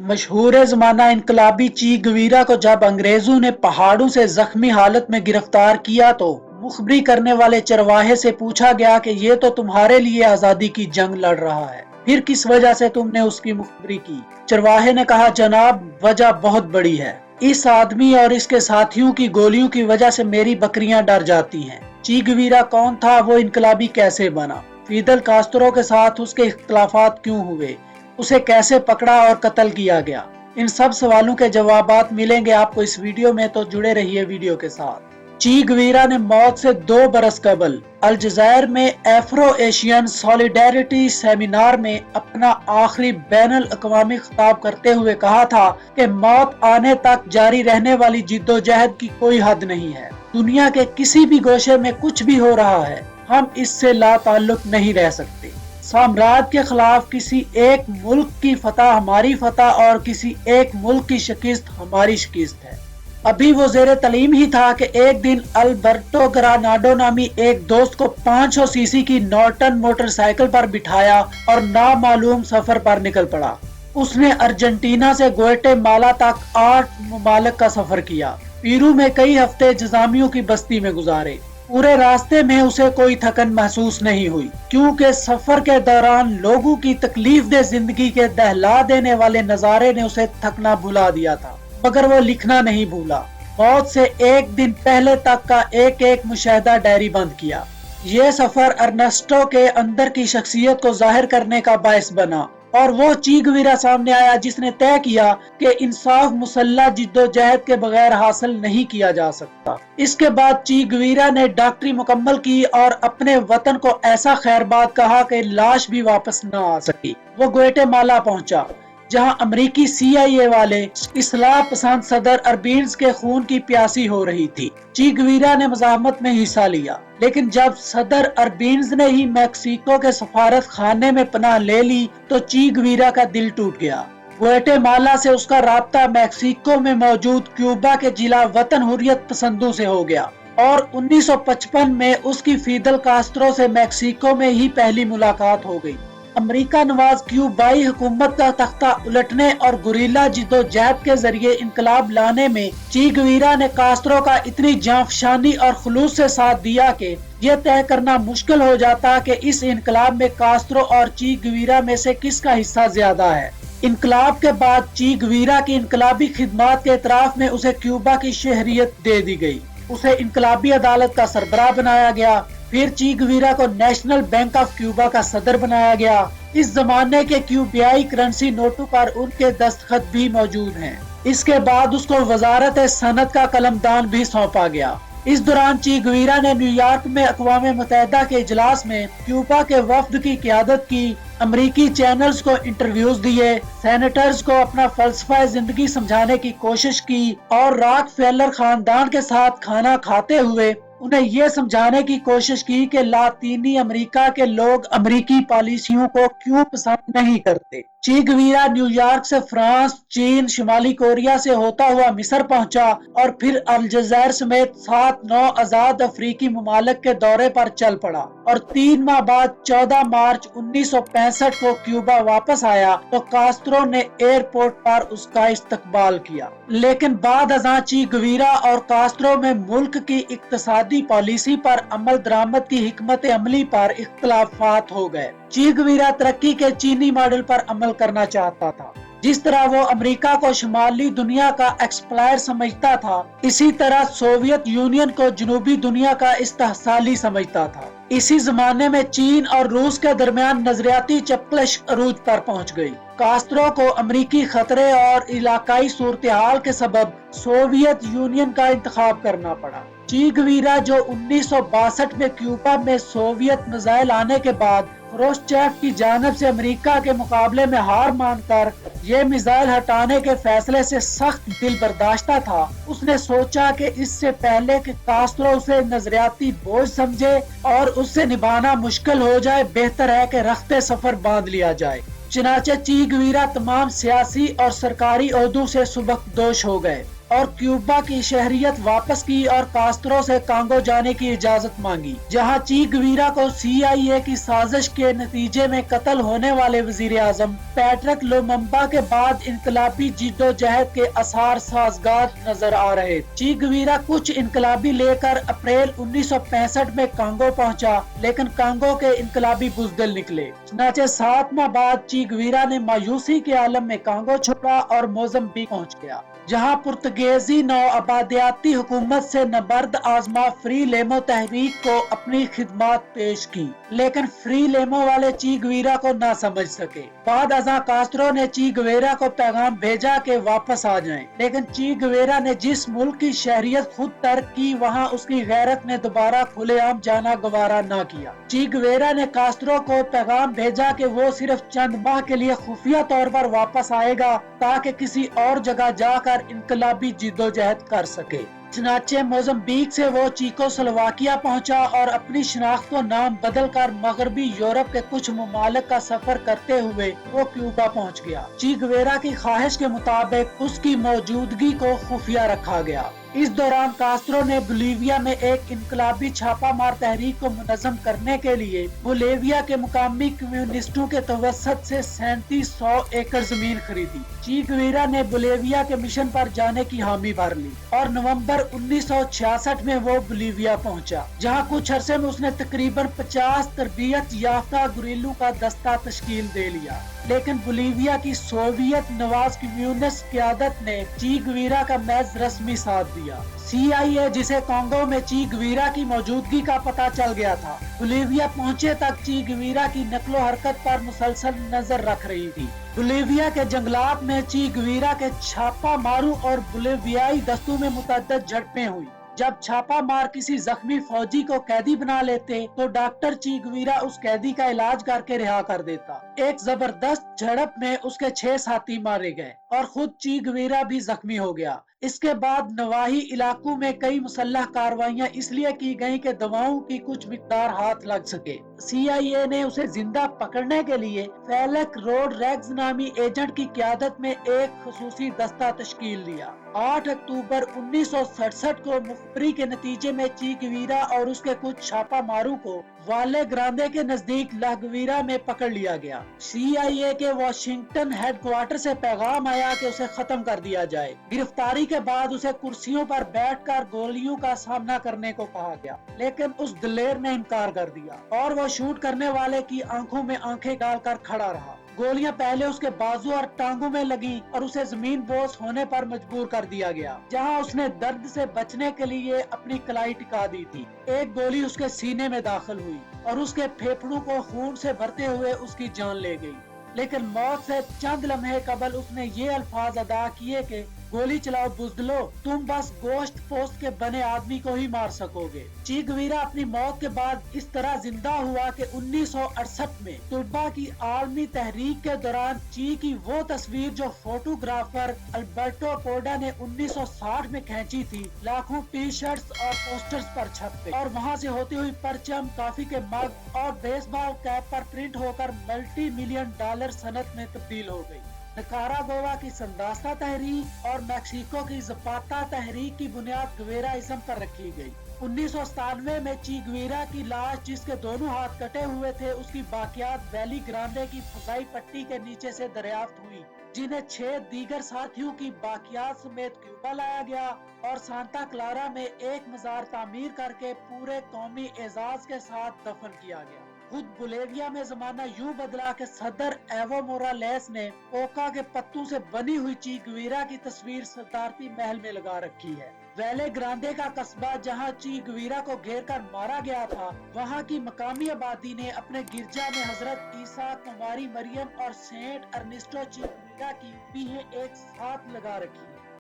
मशहूर ज़माना इनकलाबी ची गवीरा को जब अंग्रेजों ने पहाड़ों से जख्मी हालत में गिरफ्तार किया तो मुखबरी करने वाले चरवाहे से पूछा गया कि ये तो तुम्हारे लिए आजादी की जंग लड़ रहा है, फिर किस वजह से तुमने उसकी मुखबरी की। चरवाहे ने कहा, जनाब वजह बहुत बड़ी है। इस आदमी और इसके साथियों की गोलियों की वजह से मेरी बकरियां डर जाती हैं। ची गवीरा कौन था, वो इनकलाबी कैसे बना, फिदल कास्त्रो के साथ उसके इख्तलाफात क्यों हुए, उसे कैसे पकड़ा और कत्ल किया गया। इन सब सवालों के जवाबात मिलेंगे आपको इस वीडियो में, तो जुड़े रहिए वीडियो के साथ। ची गवीरा ने मौत से 2 बरस कबल अल्जायर में एफ्रो एशियन सॉलिडेरिटी सेमिनार में अपना आखिरी बैनुल अक़वामी खिताब करते हुए कहा था कि मौत आने तक जारी रहने वाली जिद्दोजहद की कोई हद नहीं है। दुनिया के किसी भी गोशे में कुछ भी हो रहा है, हम इससे लाताल्लुक नहीं रह सकते। साम्राज्य के खिलाफ किसी एक मुल्क की फतह हमारी फतह और किसी एक मुल्क की शिकस्त हमारी शिकस्त है। अभी वो ज़ेरे तलीम ही था कि एक दिन अल्बर्टो ग्रानाडो नामी एक दोस्त को 500 सीसी की नॉर्टन मोटरसाइकिल पर बिठाया और नामालूम सफर पर निकल पड़ा। उसने अर्जेंटीना से ग्वाटेमाला तक 8 ममालिक का सफर किया। पीरू में कई हफ्ते इंतजामियों की बस्ती में गुजारे। पूरे रास्ते में उसे कोई थकन महसूस नहीं हुई, क्योंकि सफर के दौरान लोगों की तकलीफ दे जिंदगी के दहला देने वाले नजारे ने उसे थकना भुला दिया था। मगर वो लिखना नहीं भूला। मौत से एक दिन पहले तक का एक एक मुशाहिदा डायरी बंद किया। ये सफर अर्नेस्टो के अंदर की शख्सियत को जाहिर करने का बायस बना और वो ची गवीरा सामने आया जिसने तय किया कि इंसाफ मुसल्लह जिद्दोजहद के बगैर हासिल नहीं किया जा सकता। इसके बाद ची गवीरा ने डॉक्टरी मुकम्मल की और अपने वतन को ऐसा खैरबाद कहा कि लाश भी वापस न आ सकी। वो ग्वाटेमाला पहुंचा, जहां अमरीकी CIA वाले इस्लाह पसंद सदर अरबीन्स के खून की प्यासी हो रही थी। ची गवीरा ने मज़ाहमत में हिस्सा लिया, लेकिन जब सदर अरबीन्स ने ही मैक्सिको के सफारत खाने में पनाह ले ली तो ची गवीरा का दिल टूट गया। ग्वाटेमाला से उसका राब्ता मैक्सिको में मौजूद क्यूबा के जिला वतन हुर्रियत पसंदों से हो गया और 1955 में उसकी फिदल कास्त्रो से मैक्सिको में ही पहली मुलाकात हो गई। अमेरिका नवाज क्यूबाई हुकूमत का तख्ता उलटने और गुरिल्ला जिद्दोजहद के जरिए इनकलाब लाने में ची गवीरा ने कास्त्रो का इतनी जांफशानी और खुलूस से साथ दिया कि यह तय करना मुश्किल हो जाता कि इस इनकलाब में कास्त्रो और ची गवीरा में से किसका हिस्सा ज्यादा है। इनकलाब के बाद ची गवीरा की इनकलाबी खिदमात के इतराफ में उसे क्यूबा की शहरियत दे दी गई। उसे इनकलाबी अदालत का सरबराह बनाया गया। फिर ची गवीरा को नेशनल बैंक ऑफ क्यूबा का सदर बनाया गया। इस जमाने के क्यूबियाई करेंसी नोटों पर उनके दस्तखत भी मौजूद हैं। इसके बाद उसको वजारत सनत का कलमदान भी सौंपा गया। इस दौरान ची गवीरा ने न्यूयॉर्क में अक़वाम मुत्तहिदा के इजलास में क्यूबा के वफ्द की क़यादत की, अमरीकी चैनल्स को इंटरव्यूज दिए, सेनेटर्स को अपना फलसफा जिंदगी समझाने की कोशिश की और रॉकफेलर खानदान के साथ खाना खाते हुए उन्हें यह समझाने की कोशिश की कि लातीनी अमेरिका के लोग अमेरिकी पॉलिसियों को क्यों पसंद नहीं करते। ची गवीरा न्यूयॉर्क से फ्रांस, चीन, शिमाली कोरिया से होता हुआ मिस्र पहुंचा और फिर अल्जायर समेत 7-9 आजाद अफ्रीकी ममालिक के दौरे पर चल पड़ा और 3 माह बाद 14 मार्च 1965 को क्यूबा वापस आया तो कास्त्रो ने एयरपोर्ट पर उसका इस्तकबाल किया। लेकिन बाद अज़ां ची गवीरा और कास्त्रो में मुल्क की इक्तसादी पॉलिसी पर अमल दरामद की हिकमत अमली पर इख्तलाफात हो गए। ची गवीरा तरक्की के चीनी मॉडल पर अमल करना चाहता था। जिस तरह वो अमेरिका को शुमाली दुनिया का एक्सप्लायर समझता था, इसी तरह सोवियत यूनियन को जनूबी दुनिया का इस्तेहसाली समझता था। इसी जमाने में चीन और रूस के दरमियान नजरियाती चपकलश अरूज पर पहुंच गई। कास्त्रो को अमेरिकी खतरे और इलाकाई सूरत-ए-हाल के सबब सोवियत यूनियन का इंतखाब करना पड़ा। ची गवीरा जो 1962 में क्यूबा में सोवियत मिसाइल आने के बाद ख्रुश्चेव की जानिब से अमेरिका के मुकाबले में हार मानकर ये मिसाइल हटाने के फैसले से सख्त दिल बर्दाश्ता था, उसने सोचा कि इससे पहले कि कास्त्रो उसे नजरियाती बोझ समझे और उससे निभाना मुश्किल हो जाए, बेहतर है कि रख्ते सफर बांध लिया जाए। चुनाचे ची गवीरा तमाम सियासी और सरकारी ओहदों से सुबकदोश हो गए। اور کیوبا کی شہریت واپس کی اور کاسترو سے کانگو جانے کی اجازت مانگی، جہاں چی گویرا کو CIA کی سازش کے نتیجے میں قتل ہونے والے وزیر اعظم پیٹرک لوممبا کے بعد انقلابی جدوجہد کے آثار سازگار نظر آ رہے۔ چی گویرا کچھ انقلابی لے کر اپریل 1965 میں کانگو پہنچا، لیکن کانگو کے انقلابی بزدل نکلے۔ چنانچہ 7 ماہ بعد چی گویرا نے مایوسی کے عالم میں کانگو چھوڑا اور موزمبیق پہنچ گیا، جہاں پرتگیزی نوآبادیاتی حکومت سے نبرد آزما فری لیمو تحریک کو اپنی خدمات پیش کی، لیکن فری لیمو والے چی گویرا کو نہ سمجھ سکے۔ بعد ازاں کاسترو نے چی گویرا کو پیغام بھیجا کہ واپس آ جائیں، لیکن چی گویرا نے جس ملک کی شہریت خود ترک کی، وہاں اس کی غیرت نے دوبارہ کھلے عام جانا گوارا نہ کیا۔ چی گویرا نے کاسترو کو پیغام بھیجا کہ وہ صرف چند ماہ کے لیے خفیہ طور پر واپس آئے گا تاکہ کسی اور جگہ جا کر انقلابی جدوجہد کر سکے۔ چنانچہ موزمبیق سے وہ چیکو سلواکیہ پہنچا اور اپنی شناخت و نام بدل کر مغربی یورپ کے کچھ ممالک کا سفر کرتے ہوئے وہ کیوبا پہنچ گیا۔ چی گویرا کی خواہش کے مطابق اس کی موجودگی کو خفیہ رکھا گیا۔ اس دوران کاسترو نے بولیویا میں ایک انقلابی چھاپہ مار تحریک کو منظم کرنے کے لیے بولیویا کے مقامی کمیونسٹوں کے توسط سے 3700 ایکڑ زمین خریدی۔ چی گویرا نے بولیویا کے مشن پر جانے کی حامی بھر لی اور نومبر 1966 میں وہ بولیویا پہنچا، جہاں کچھ عرصے میں اس نے تقریباً 50 تربیت یافتہ گوریلوں کا دستہ تشکیل دے لیا، لیکن بولیویا کی سوویت نواز کمیونسٹ قیادت نے چی گویرا کا محض رسمی ساتھ دیا۔ CIA جسے کانگو میں چی گویرا کی موجودگی کا پتہ چل گیا تھا، بولیویا پہنچے تک چی گویرا کی نقل و حرکت پر مسلسل نظر رکھ رہی تھی۔ بولیویا کے جنگلات میں چی گویرا کے چھاپہ ماروں اور بولیویائی دستوں میں متعدد جھڑپیں ہوئی۔ جب چھاپہ مار کسی زخمی فوجی کو قیدی بنا لیتے تو ڈاکٹر چی گویرا اس قیدی کا علاج کر کے رہا کر دیتا۔ ایک زبردست جھڑپ میں اس کے 6 ساتھی مارے گئے اور خود چی گویرا بھی زخمی ہو گیا۔ اس کے بعد نواحی علاقوں میں کئی مسلح کارروائیاں اس لیے کی گئیں کہ دواؤں کی کچھ مقدار ہاتھ لگ سکے۔ CIA نے اسے زندہ پکڑنے کے لیے فیلک روڈ ریگز نامی ایجنٹ کی قیادت میں ایک خصوصی دستہ تشکیل دیا۔ 8 اکتوبر 1967 کو مخبری کے نتیجے میں چی گویرا اور اس کے کچھ چھاپہ ماروں کو والے گراندے کے نزدیک لا گویرا میں پکڑ لیا گیا۔ CIA کے واشنگٹن ہیڈ کوارٹر سے پیغام آیا کہ اسے ختم کر دیا جائے۔ گرفتاری کے بعد اسے کرسیوں پر بیٹھ کر گولیوں کا سامنا کرنے کو کہا گیا، لیکن اس دلیر نے انکار کر دیا اور وہ شوٹ کرنے والے کی آنکھوں میں آنکھیں ڈال کر کھڑا رہا۔ گولیاں پہلے اس کے بازو اور ٹانگوں میں لگی اور اسے زمین بوس ہونے پر مجبور کر دیا گیا، جہاں اس نے درد سے بچنے کے لیے اپنی کلائی ٹکا دی تھی۔ ایک گولی اس کے سینے میں داخل ہوئی اور اس کے پھیپھڑوں کو خون سے بھرتے ہوئے اس کی جان لے گئی، لیکن موت سے چند لمحے قبل اس نے یہ الفاظ ادا کیے کہ گولی چلاؤ بزدلو، تم بس گوشت پوست کے بنے آدمی کو ہی مار سکو گے۔ چی گویرا اپنی موت کے بعد اس طرح زندہ ہوا کہ 1968 میں طلبہ کی عالمی تحریک کے دوران چی کی وہ تصویر جو فوٹوگرافر البرٹو کوڈا نے 1960 میں کھینچی تھی، لاکھوں ٹی شرٹس اور پوسٹرز پر چھپ گئی اور وہاں سے ہوتی ہوئی پرچم، کافی کے مگ اور بیس بال کیپ پر پرنٹ ہو کر ملٹی ملین ڈالر صنعت میں تبدیل ہو گئی۔ نکاراگوا کی سنداسا تحریک اور میکسیکو کی زپاتا تحریک کی بنیاد گویراازم پر رکھی گئی۔ 1997 میں چی گویرا کی لاش، جس کے دونوں ہاتھ کٹے ہوئے تھے، اس کی باقیات ویلی گراندے کی فضائی پٹی کے نیچے سے دریافت ہوئی، جنہیں 6 دیگر ساتھیوں کی باقیات سمیت کیوبا لایا گیا اور سانتا کلارا میں ایک مزار تعمیر کر کے پورے قومی اعزاز کے ساتھ دفن کیا گیا۔ خود بولیویا میں زمانہ یوں بدلا کہ صدر ایوو مورالیس نے کوکا کے پتوں سے بنی ہوئی چی گویرا کی تصویر صدارتی محل میں لگا رکھی ہے۔ ویلے گراندے کا قصبہ، جہاں چی گویرا کو گھیر کر مارا گیا تھا، وہاں کی مقامی آبادی نے اپنے گرجا میں حضرت عیسیٰ، کماری مریم اور سینٹ ارنسٹو چی گویرا کی بھی ایک ساتھ لگا رکھی ہے۔